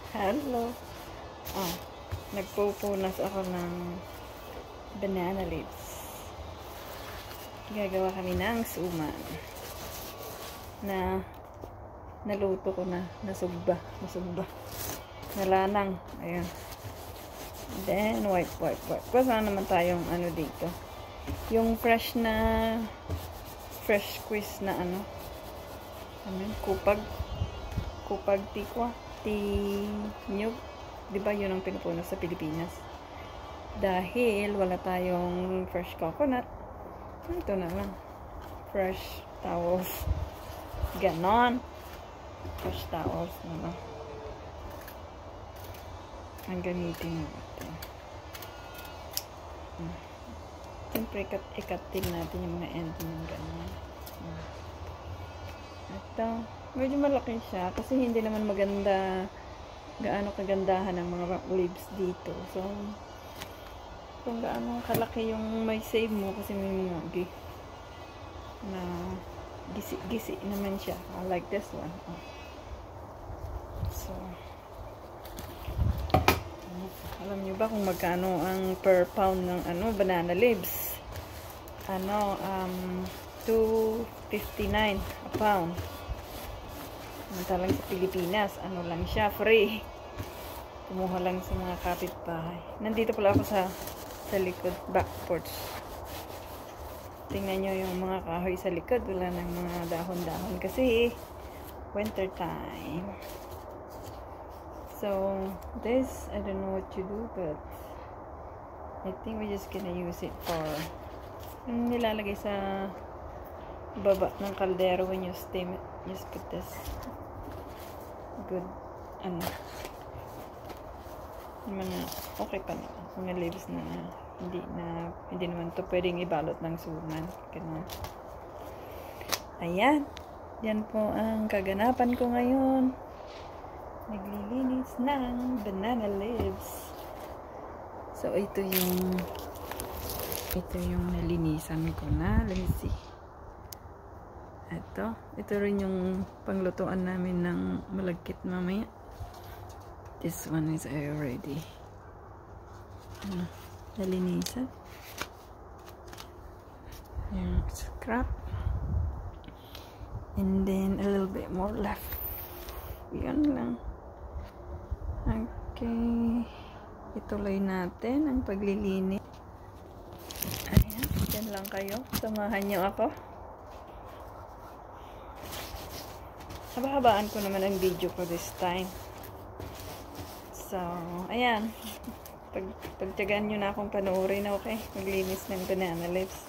Hello. Oh, nagpupunas ako ng banana leaves. Gagawa kami ng suman na naluto ko na, nasugba. Nalanang. Ayan. Then, wipe. Basta naman tayong ano dito. Yung fresh squeeze na ano. Kupag tikwa. Tinyog. Diba yun ang pinupuno sa Pilipinas? Dahil wala tayong fresh coconut. Ito na lang. Fresh towels. Ganon. Fresh towels na lang. Ang gamitin natin. Siyempre, ikat-din natin yung mga end ng ganyan. Ito. Medyo malaki siya kasi hindi naman maganda gaano kagandahan ng mga leaves dito. So, kung gaano kalaki yung may save mo kasi may mga na gisi naman siya. I like this one. So, alam nyo ba kung magkano ang per pound ng banana leaves? $2.59 a pound. Samantalang sa Pilipinas, lang siya, free. Kumuha lang sa mga kapitbahay. Nandito pala ako sa likod, back porch. Tingnan nyo yung mga kahoy sa likod. Wala nang mga dahon-dahon kasi winter time. So, this, I don't know what to do, but I think we're just gonna use it for yung nilalagay sa baba ng kaldero when you steam it. Just put this good, okay pa naman. Mga leaves na hindi naman to pwedeng ibalot ng suman. Ganun. Ayan. Yan po ang kaganapan ko ngayon. Naglilinis ng banana leaves. So, ito yung nalinisan ko na. Let me see. Ito rin yung panglutuan namin ng malagkit mamaya. This one is already nalinisan. Yung scrap. And then a little bit more left. Yan lang. Okay. Ituloy natin ang paglilinis. Ayan. Yan lang kayo. Samahan nyo ako. Haba-habaan ko naman ang video ko this time. So, ayan. Pagtyagaan nyo na akong panoorin, okay? Maglinis ng banana leaves.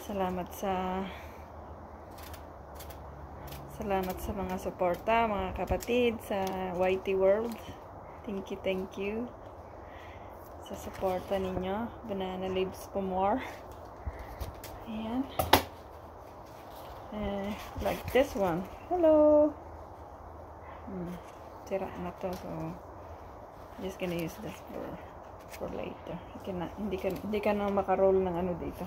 Salamat sa mga suporta, mga kapatid sa YT World. Thank you sa suporta ninyo. Banana leaves for more. Ayan. Like this one. Hello. Tira na to, so just gonna use this for later. Hindi ka na makaroll ng dito.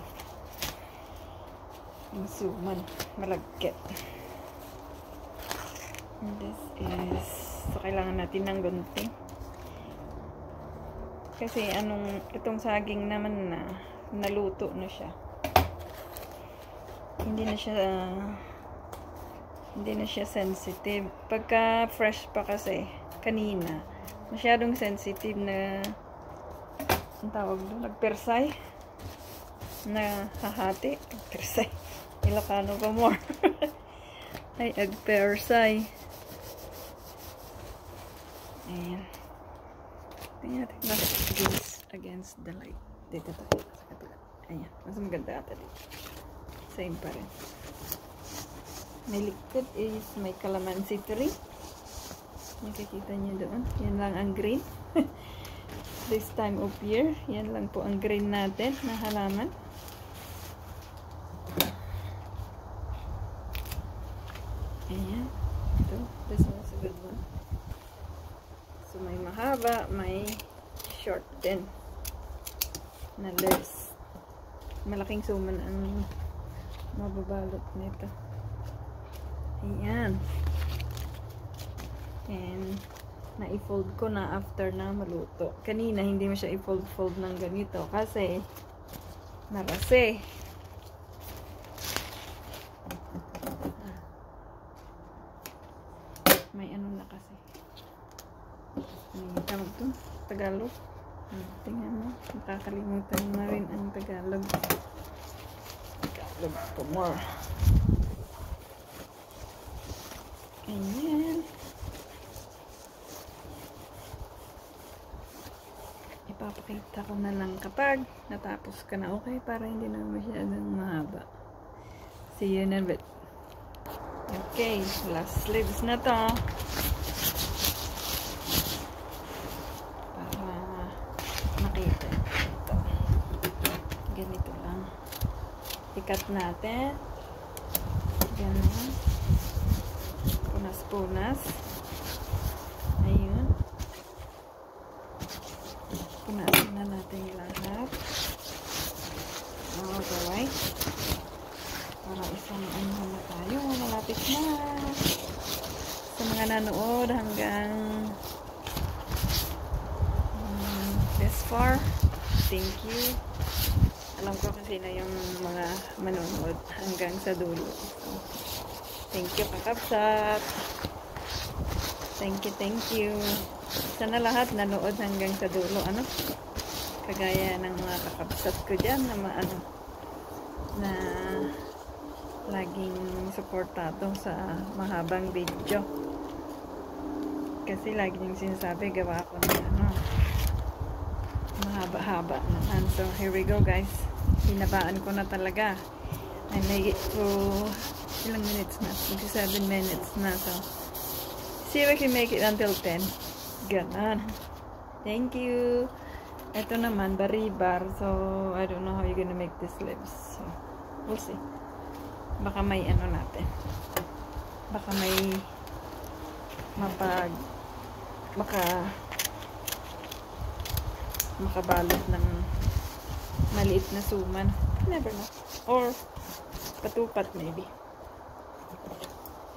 Yung suman, malagkit. And this is, so kailangan natin ng gunting. Kasi itong saging naman na naluto na siya. Hindi na siya sensitive. Pagka fresh pa kasi kanina, masyadong sensitive na ang tawag doon, nagpersay na hahati. Persay. Ilocano pa more. Ay, agpersay. Ayan. Tingnan natin against the light. Dito tayo sa kapila. Ayan. Mas maganda ata dito. Same pa rin. May liquid is may calamansi tree. Nakikita niyo doon. Yan lang ang green. This time of year, yan lang po ang green natin na halaman. Ayan. Ito. This one's a good one. So, may mahaba, may short din na leaves. Malaking suman ang mababalot nito. Ayan. And na i-fold ko na after na maluto. Kanina hindi mo siya i-fold ng ganito kasi narase. May ano na kasi. May tawag to, Tagalog. Tingnan mo, nakakalimutan na rin ang Tagalog. Tagalog po more. Ayan. Ipapakita ko na lang kapag natapos ka na, okay? Para hindi na masyadong mahaba. See you in a bit. Okay, last sleeves na to. Para makita. Ito. Ganito lang. Ikat natin. Ganun. Punas-punas. Ayun. Punasin na natin lahat. Alright. Para isang ano na tayo. Malapit na. Sa mga nanood hanggang this far. Thank you. Alam ko kasi na yung mga manonood hanggang sa dulo. So, thank you, kakabsat. Thank you. Sana lahat nanood hanggang sa dulo. Ano? Kagaya ng mga kakabsat ko dyan na na laging supportado sa mahabang video. Kasi lagi yung sinasabi, gawa ko ng mahaba-haba naman. So, here we go guys. Hinabaan ko na talaga. I make it to ilang minutes na? 7 minutes na. So, see if I can make it until 10. Ganon. Thank you. Ito naman, baribar. So, I don't know how you're gonna make this lips. So, we'll see. Baka may ano natin. Baka may makabalot ng maliit na suman. Never know. Or patupat maybe.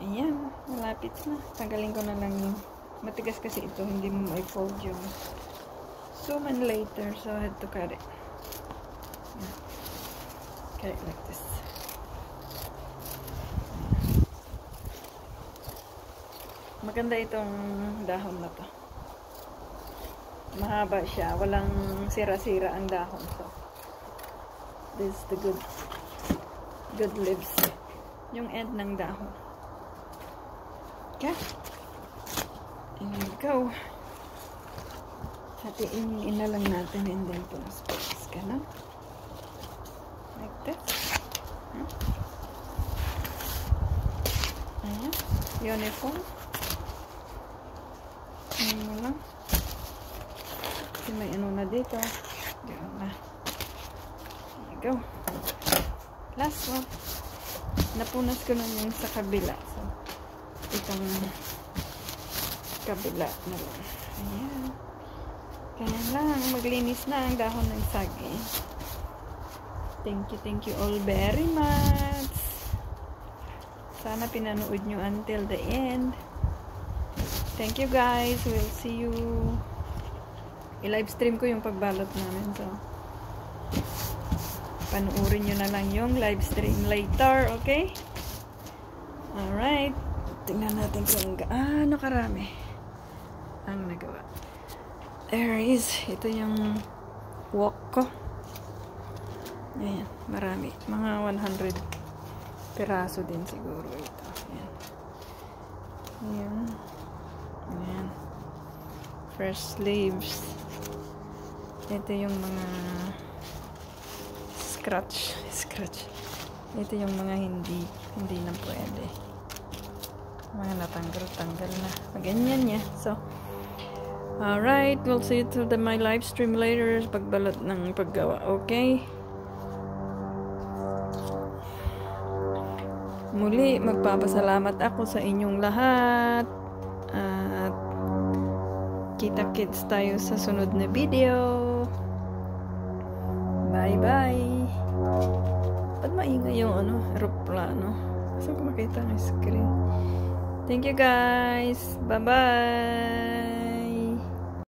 Ayan, malapit na. Tanggalin ko na lang yung matigas kasi ito. Hindi mo ma-fold yung suman later. So I had to cut it. Yeah. Cut it like this. Maganda itong dahon na to. Mahaba siya. Walang sira-sira ang dahon. So, this is the good leaves. Yung end ng dahon. Okay? And here we go. Hatiin na lang natin and then punas-punas ka na. Like that. Ayan. Uniform. Ayan mo lang. Kasi may ano na dito. Diyan na. There you go. Last one. Napunas ko na yung sa kabila. So, itong kabila na lang. Ayan. Kaya lang. Maglinis na ang dahon ng saging. Thank you all very much. Sana pinanood nyo until the end. Thank you guys. We'll see you. I-livestream ko yung pagbalot namin. So, panuorin nyo na lang yung livestream later. Okay? Alright. Tingnan natin kung gaano karami ang nagawa. There is. Ito yung wok ko. Ayan. Marami. Mga 100 piraso din siguro ito. Ayan. Ayan. Ayan. Fresh leaves. Ito yung mga scratch. Ito yung mga hindi na pwede. Mga natanggal na. Ganyan niya. So, alright. We'll see you to my live stream later. Pagbalot ng paggawa. Okay? Muli, magpapasalamat ako sa inyong lahat. At kita-kits tayo sa sunod na video. Bye-bye. Ba't maingay yung aeroplano? Saan ko makita ang screen? Thank you guys. Bye-bye.